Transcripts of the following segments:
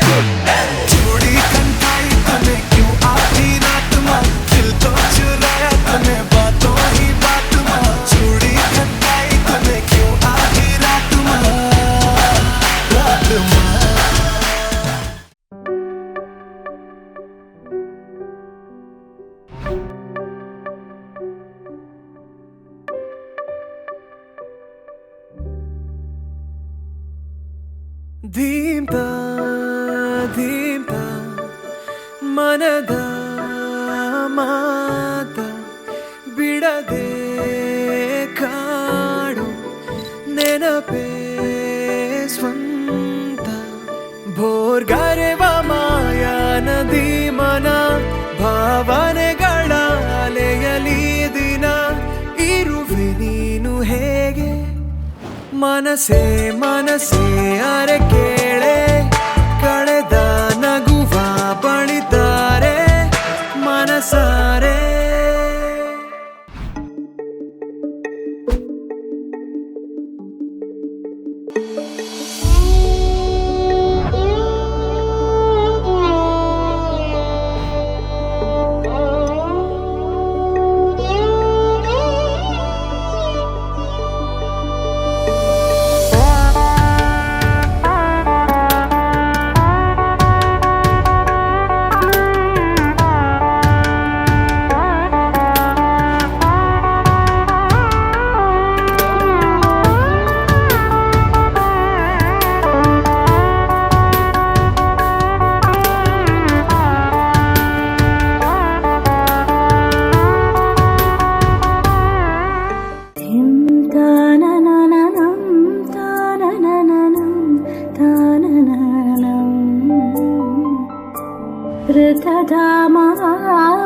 चूड़ी कनकाई तूने क्यों आधी रात माँ, दिल तो चुराया तूने बातों ही बात माँ। चूड़ी कनकाई तूने क्यों आधी रात माँ, रात माँ। ಧೀಮ್ತ ಧೀಮ್ತ ಮನದ ಮಾತ ಬಿಡದೆ ಕಾಡು ನೆನಪೇ ಸ್ವಂತ ಭೋರ್ಗರೆವ ಮಾಯಾ ನದಿ ಮನ ಭಾವನೆಗಳ ಅಲೆಯಲಿ ದಿನ ಇರುವೆ ನೀನು ಹೇಗೆ ಮನಸೇ ಮನಸೇ ಅರೆ ಕೇಳೆ ಕಳೆದ ನಗುವ ಬಳಿತಾರೆ ಮನಸಾರೆ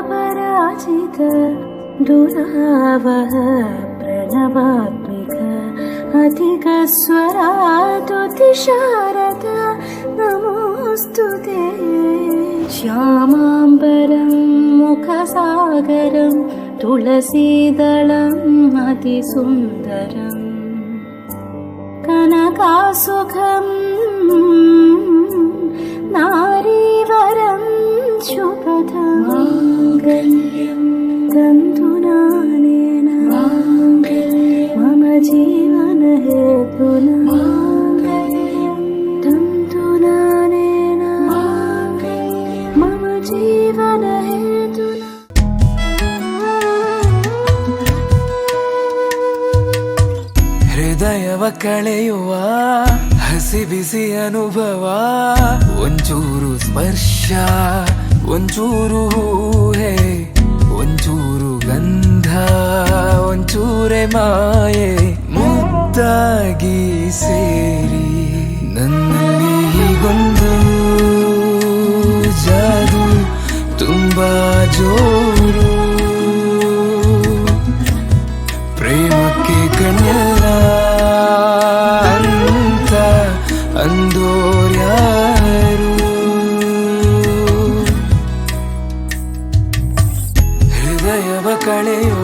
पराजित दुरावह प्रणवात्मिक अधिक स्वरातुतिशारद नमोस्तुते श्यामाम्बरं मुखसागरं तुलसीदलम् अतिसुन्दरम् कनकासुखम् नारीवरं शुभदं माङ्गल्यं तन्तुनानेन मम जीवनहेतुना माङ्गल्यं तन्तुनानेन मम जीवनहेतुना ಹೃದಯವ ಕಳೆಯುವ ಹಸಿ ಬಿಸಿ ಅನುಭವ ಒಂಚೂರು ಸ್ಪರ್ಶ ಒಂಚೂರು ಹೂಹೆ ಒಂಚೂರು ಗಂಧ ಒಂಚೂರೆ ಮಾಯೆ ಮುದ್ದಾಗಿ ಸೇರಿ ನನ್ನಲ್ಲಿ ಹೀಗೊಂದು ಜಾದು ತುಂಬಾ ಜೋರು ಪ್ರೇಮಕ್ಕೆ ಕಣ್ಯಲ್ಲ ಅಂತ ಅಂದೋರ್ಯಾರು ಹೃದಯವ ಕಳೆಯುವ